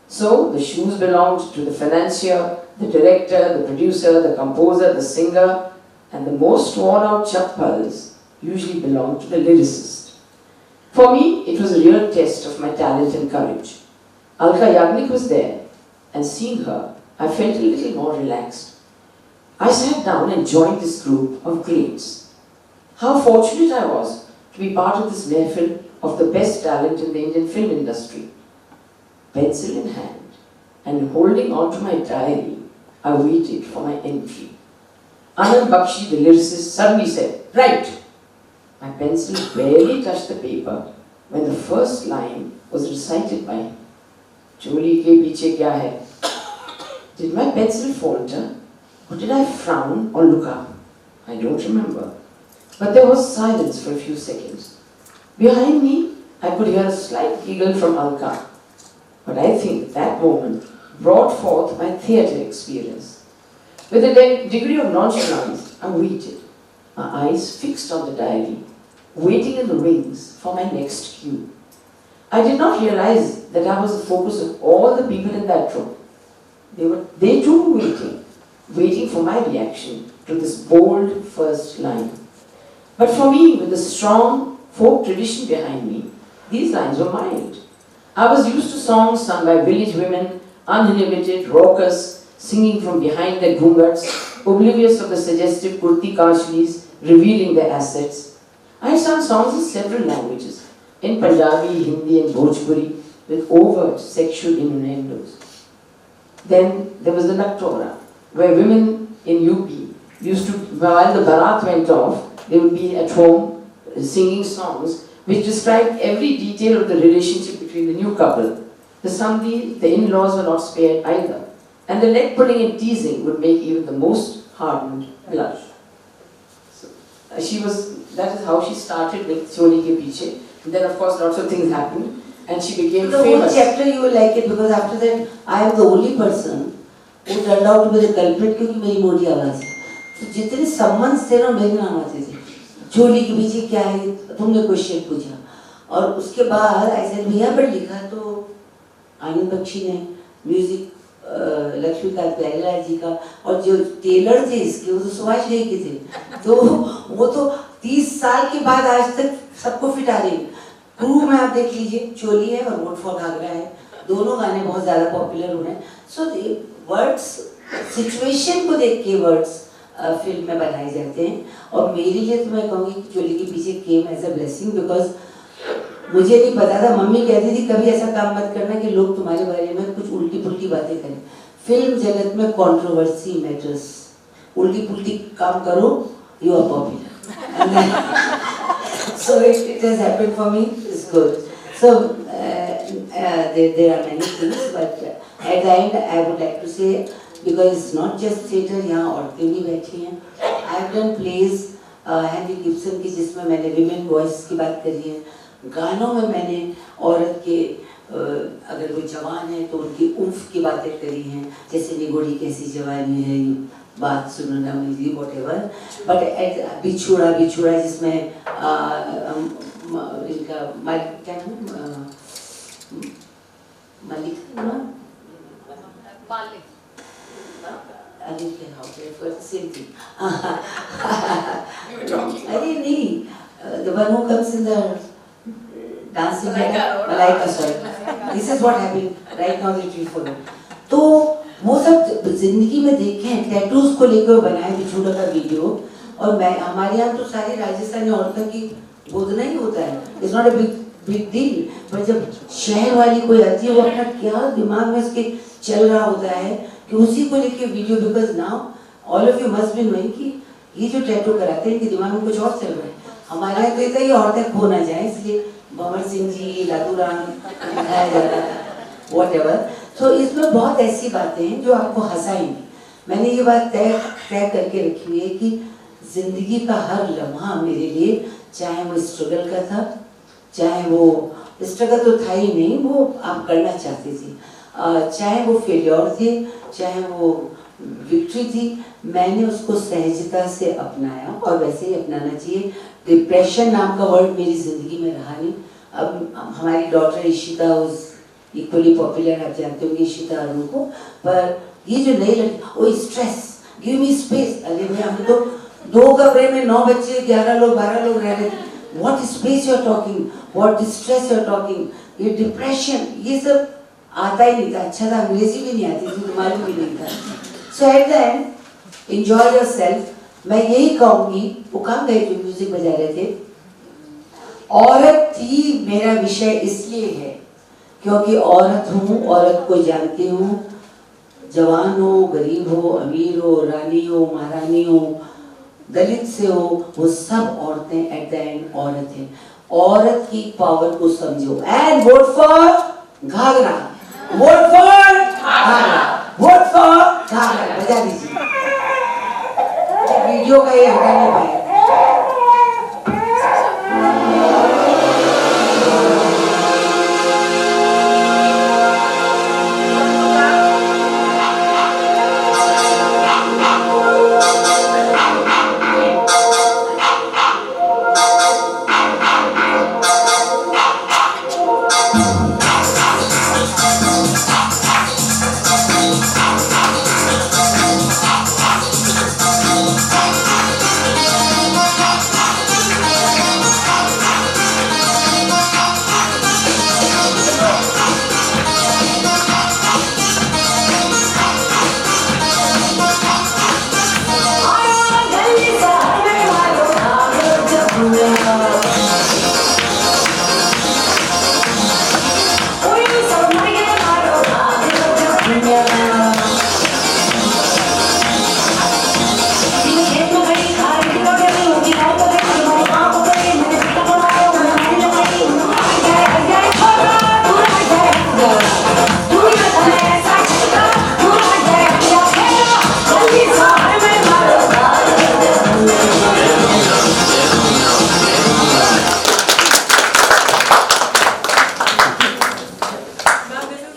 So, the shoes belonged to the financier, the director, the producer, the composer, the singer, and the most worn-out chappals usually belonged to the lyricist. For me, it was a real test of my talent and courage. Alka Yagnik was there, and seeing her, I felt a little more relaxed. I sat down and joined this group of greats. How fortunate I was to be part of this mehfil of the best talent in the Indian film industry. Pencil in hand, and holding on to my diary, I waited for my entry. Anand Bakshi, the lyricist, suddenly said, "Write." My pencil barely touched the paper when the first line was recited by him. Choli ke piche kya hai? Did my pencil falter, or did I frown or look up? I don't remember. But there was silence for a few seconds. Behind me, I could hear a slight giggle from Alka. But I think that moment brought forth my theatre experience. With a degree of nonchalance, I waited, my eyes fixed on the diary, waiting in the wings for my next cue. I did not realize that I was the focus of all the people in that room. They too were waiting for my reaction to this bold first line. But for me, with the strong folk tradition behind me, these lines were mild. I was used to songs sung by village women, uninhibited, raucous, singing from behind their ghungats, oblivious of the suggestive kurti kashlis, revealing their assets. I had sung songs in several languages, in Punjabi, Hindi and Bhojpuri, with overt sexual innuendos. Then there was the Naktora, where women in UP used to, while the barat went off, they would be at home singing songs which described every detail of the relationship between the new couple. The samdi, the in-laws were not spared either, and the leg pulling and teasing would make even the most hardened blush. So, she was That is how she started with Choli Ke Piche. And then of course lots of things happened and she became The whole famous. chapter you will like it because after that I am the only person who turned out to be the culprit क्योंकि मेरी मोटी आवाज़ है. तो जितने summons थे ना मेरे नाम आते थे. चोली के पीछे क्या है? तुमने क्वेश्चन पूछा. और उसके बाद ऐसे भैया पर लिखा तो आनंद बख्शी ने म्यूजिक लक्ष्मीकांत प्यारेलाल जी का और जो टेलर थे इसके वो तो सुभाष घई के थे. तो वो तो 30 साल के बाद आज तक सबको फिट आ रही है. क्रू में आप देख लीजिए चोली है और वोट फॉर घाघरा है. दोनों गाने बहुत ज़्यादा पॉपुलर हो रहे हैं. सो वर्ड्स सिचुएशन को देख के वर्ड्स फिल्म में बनाए जाते हैं. और मेरे लिए तो मैं कहूँगी कि चोली के पीछे came as a blessing because मुझे नहीं पता था. मम्मी कहती थी कभी ऐसा काम मत करना कि लोग तुम्हारे बारे में कुछ उल्टी पुल्टी बातें करें. फिल्म जगत में कंट्रोवर्सी मैटर्स. उल्टी पुल्टी काम करो you are popular. So it has happened for me. It's good. So there are many things, but at the end I would like to say because it's not just theatre. यहाँ औरतें भी बैठी हैं. I have done plays Henry Gibson की जिसमें मैंने women voice की बात करी है. गानों में मैंने औरत के अगर वो जवान है तो उनकी उम्फ की बातें करी हैं. जैसे निगोड़ी कैसी जवानी है बात सुनो ना मेरी whatever. But बिछुड़ा बिछुड़ा जिसमें इनका मालिक क्या नाम मालिक ना अरे क्या हो सेम थिंग. अरे नहीं the one who comes in the dancing Malaika sorry. This is what happened right now that we follow. तो वो सब जिंदगी में देखे हैं. टैटूज को लेकर बनाए बिछुड़ा का वीडियो. और मैं हमारे यहाँ तो सारी राजस्थानी औरतों की गोदना ही होता है. It's not a big deal. पर जब शहर वाली कोई आती है वो अपना क्या दिमाग में उसके चल रहा होता है कि उसी को लेके video. Because now all of you must be knowing कि ये जो टैटू कराते हैं इनके दिमाग में कुछ और चल रहा है. हमारे यहाँ तो इतना ही औरतें खो ना जाए इसलिए भंवर सिंह जी लातूराम दिखाया जाता है whatever. तो इसमें बहुत ऐसी बातें हैं जो आपको हंसाएंगी. मैंने ये बात तय करके रखी हुई है कि जिंदगी का हर लम्हा मेरे लिए चाहे वो स्ट्रगल का था चाहे वो स्ट्रगल तो था ही नहीं वो आप करना चाहते थे चाहे वो फेलियर थे चाहे वो विक्ट्री थी मैंने उसको सहजता से अपनाया और वैसे ही अपनाना चाहिए. डिप्रेशन नाम का वर्ड मेरी जिंदगी में रहा नहीं. अब हमारी डॉटर इशिता उस इक्वली पॉपुलर आप जानते होंगे इशिता अरुण को. पर ये जो नई लड़की ओ स्ट्रेस गिव मी स्पेस. अरे भाई हम तो 2 कमरे में 9 बच्चे 11 लोग 12 लोग रह रहे थे. What space you are talking what distress you are talking. ये डिप्रेशन ये सब आता ही नहीं था. अच्छा था अंग्रेजी भी नहीं आती थी मालूम भी नहीं था. So at the end enjoy yourself. मैं यही कहूँगी वो कहाँ गए जो म्यूजिक बजा रहे थे. औरत थी मेरा विषय इसलिए है क्योंकि औरत हूँ औरत को जानती हूँ. जवान हो गरीब हो अमीर हो रानी हो महारानी हो दलित से हो वो सब औरतें एट द एंड औरत हैं. औरत की पावर को समझो and vote for ghagra. Vote for ghagra. Vote for ghagra. बजा दीजिए. वीडियो का ये हटा नहीं पाया.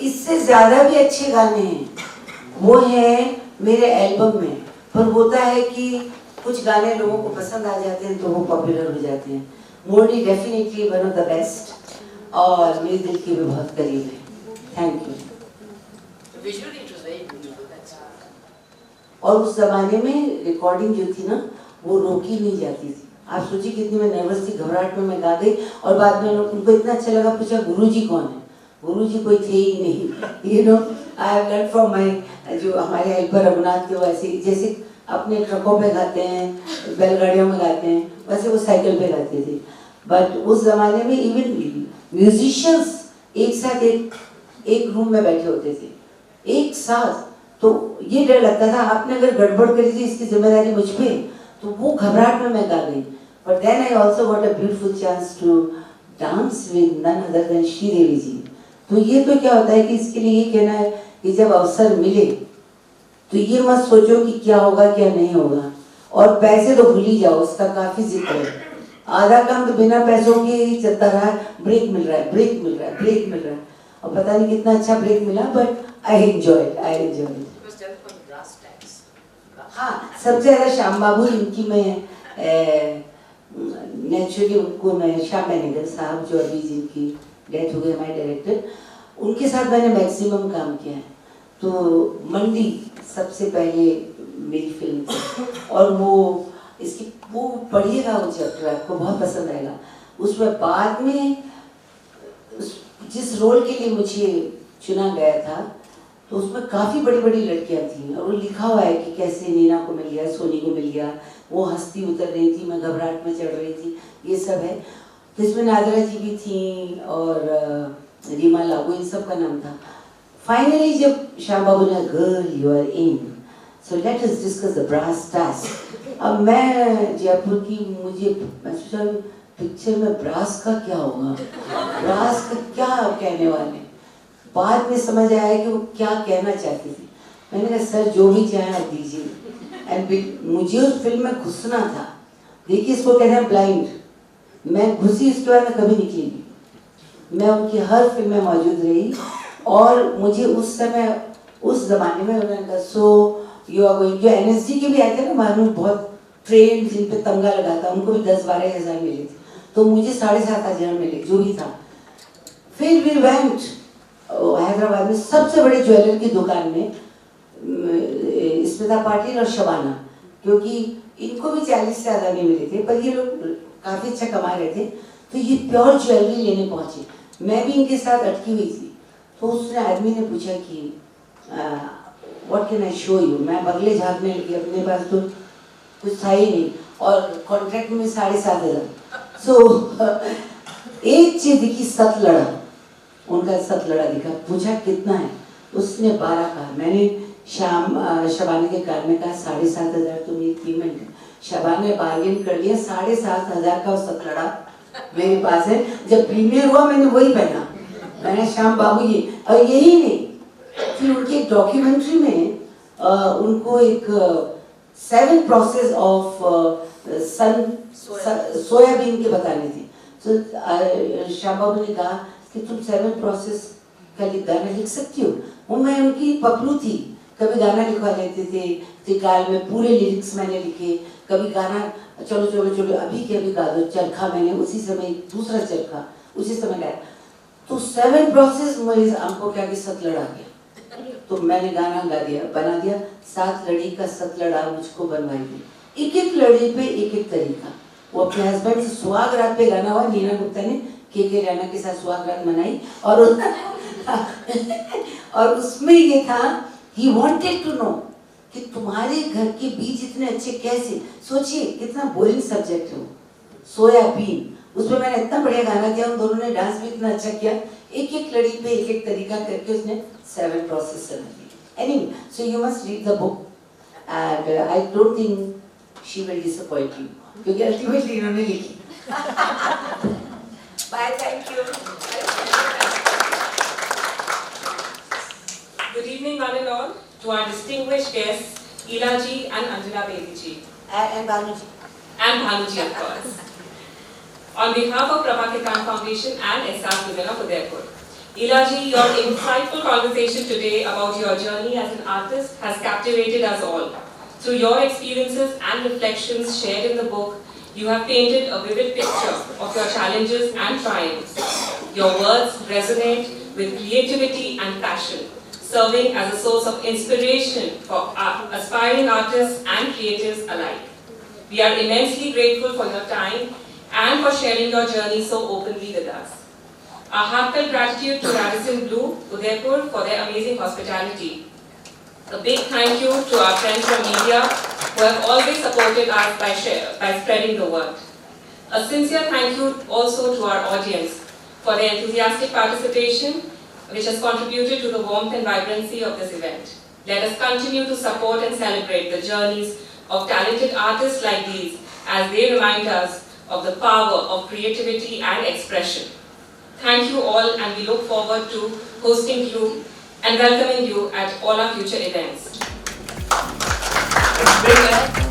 इससे ज्यादा भी अच्छे गाने हैं, वो हैं मेरे एल्बम में। पर होता है कि कुछ गाने लोगों को पसंद आ जाते हैं तो वो पॉपुलर हो जाते हैं। Morni definitely one of the best और मेरे दिल के भी बहुत करीब है। Thank you. Visually it was very beautiful. That's all. और उस जमाने में रिकॉर्डिंग जो थी ना वो रोकी नहीं जाती थी। आप सोचिए कितनी मैं नर्वस थी, घबराहट में मैं गा गई और बाद में उनको इतना अच्छा लगा, पूछा गुरुजी कौन है? गुरुजी कोई थे ही नहीं। You know I have learn from my जो हमारे हेल्पर रघुनाथ थे, वैसे जैसे अपने ट्रकों पे गाते हैं, बैलगाड़ियों में गाते हैं, वैसे वो साइकिल पे गाते थे। बट उस जमाने में इवन म्यूजिशियंस एक साथ एक रूम में बैठे होते थे एक साथ, तो ये डर लगता था आपने अगर गड़बड़ करी थी इसकी जिम्मेदारी मुझ पे, तो वो घबराहट में मैं गा गई। But then I also got a beautiful chance to dance with none other than Sridevi ji. तो ये तो क्या होता है कि इसके लिए ये कहना है कि जब अवसर मिले तो ये मत सोचो कि क्या होगा क्या नहीं होगा, और पैसे तो भूल ही जाओ, उसका काफी जिक्र है। आधा काम तो बिना पैसों के ही चलता रहा, ब्रेक मिल रहा है, ब्रेक मिल रहा है, ब्रेक मिल रहा है, और पता नहीं कितना अच्छा ब्रेक मिला, बट आई एंजॉय इट। हाँ, सबसे ज़्यादा श्याम बाबू, इनकी मैं नेचुरली उनको मैं श्याम बेनेगल साहब जो अभी जिनकी डेथ हो गई, हमारे डायरेक्टर, उनके साथ मैंने मैक्सिमम काम किया है। तो मंडी सबसे पहले मेरी फिल्म थी, और वो पढ़िएगा, वो चैप्टर आपको बहुत पसंद आएगा। उसमें बाद में जिस रोल के लिए मुझे चुना गया था तो उसमें काफ़ी बड़ी बड़ी लड़कियां थी, और वो लिखा हुआ है कि कैसे नीना को मिल गया, सोनी को मिल गया, वो हंसती उतर रही थी, मैं घबराहट में चढ़ रही थी, ये सब है। तो इसमें नादरा जी भी थी और रीमा लागू, इन सब का नाम था। फाइनली जब श्याम बाबू ने girl you are in, so let us discuss the brass task. अब मैं जयपुर की, मैं सोचा पिक्चर में ब्रास का क्या होगा, ब्रास का क्या कहने वाले। बाद में समझ आया कि वो क्या कहना चाहती थी। मैंने कहा सर जो भी चाहे आप दीजिए, एंड मुझे उस फिल्म में घुसना था। देखिए इसको कहते हैं ब्लाइंड, मैं घुसी, इसके बाद मैं कभी निकलेगी। मैं उनकी हर फिल्म में मौजूद रही, और मुझे उस समय उस जमाने में उन्होंने कहा सो यू आर गोइंग, जो NSD के भी आए थे ना मालूम, बहुत ट्रेन जिन पे तंगा लगा था, उनको भी 10-12 हज़ार मिले थे, तो मुझे 7,500 मिले जो भी था। फिर वी वेंट हैदराबाद में सबसे बड़े ज्वेलर की दुकान में, स्मिता पाटिल और शबाना, क्योंकि इनको भी 40 से ज़्यादा नहीं मिले थे, पर ये लोग काफ़ी अच्छा कमा रहे थे, तो ये प्योर ज्वेलरी लेने पहुँचे। मैं भी इनके साथ अटकी हुई थी। तो उसने आदमी ने पूछा कि what can I show you. मैं बगले झाँकने लगी, अपने पास तो कुछ था ही नहीं, और कॉन्ट्रैक्ट में 7,500। सो एक चीज़ दिखी, सतलड़ा, उनका सतलड़ा दिखा, पूछा कितना है, उसने 12 कहा। मैंने शबाना के कार में कहा 7,500 तो मेरी पेमेंट है। शबाना ने बार्गेन कर लिया, 7,500 का सतलड़ा मेरे पास है। जब प्रीमियर हुआ मैंने वही पहना, मैंने श्याम बाबू ये, और यही नहीं, फिर उनकी एक डॉक्यूमेंट्री में उनको एक 7 प्रोसेस ऑफ सोयाबीन के बताने थे। तो श्याम बाबू ने कहा कि तुम 7 प्रोसेस का गाना लिख सकती हो। वो मैं उनकी पपलू थी, कभी गाना लिखवा लेते थे, त्रिकाल में पूरे लिरिक्स मैंने लिखे, कभी गाना चलो चलो चलो अभी के अभी गा दो, चरखा मैंने उसी समय, दूसरा चरखा उसी समय गाया। तो 7 प्रोसेस मुझे आंखों के आगे सतलड़ा गया, तो मैंने गाना गा दिया, बना दिया, 7 लड़ी का सतलड़ा मुझको बनवाई दी। एक लड़ी पे एक तरीका। वो अपने हस्बैंड से सुहाग रात पे गाना हुआ, नीना गुप्ता ने के राणा के साथ सुहाग रात मनाई, और उसमें ये था, he wanted to know कि तुम्हारे घर के बीज इतने अच्छे कैसे, सोचिए कितना बोरिंग सब्जेक्ट है वो, सोयाबीन। उसमें मैंने इतना बढ़िया गाना किया, उन दोनों ने डांस भी इतना अच्छा किया, एक लड़ी पे एक तरीका करके उसने 7 प्रोसेस बना दी। Anyway, so you must read the book and I don't think she will disappoint you, क्योंकि अल्टीमेटली इन्होंने लिखी। Bye, thank you. Good evening, one and all, to our distinguished guests, Ila ji and Anjana Bedi ji. And Bhanu ji. And Bhanu ji, of course. On behalf of Prabha Ketan Foundation and SR Women of Udaipur, Ilaji, your insightful conversation today about your journey as an artist has captivated us all. Through your experiences and reflections shared in the book, you have painted a vivid picture of your challenges and triumphs. Your words resonate with creativity and passion, serving as a source of inspiration for aspiring artists and creatives alike. We are immensely grateful for your time and for sharing your journey so openly with us. Our heartfelt gratitude to Radisson Blu, Udaipur for their amazing hospitality. A big thank you to our friends from media who have always supported us by spreading the word. A sincere thank you also to our audience for their enthusiastic participation, which has contributed to the warmth and vibrancy of this event. Let us continue to support and celebrate the journeys of talented artists like these as they remind us of the power of creativity and expression. Thank you all, and we look forward to hosting you and welcoming you at all our future events. Let's bring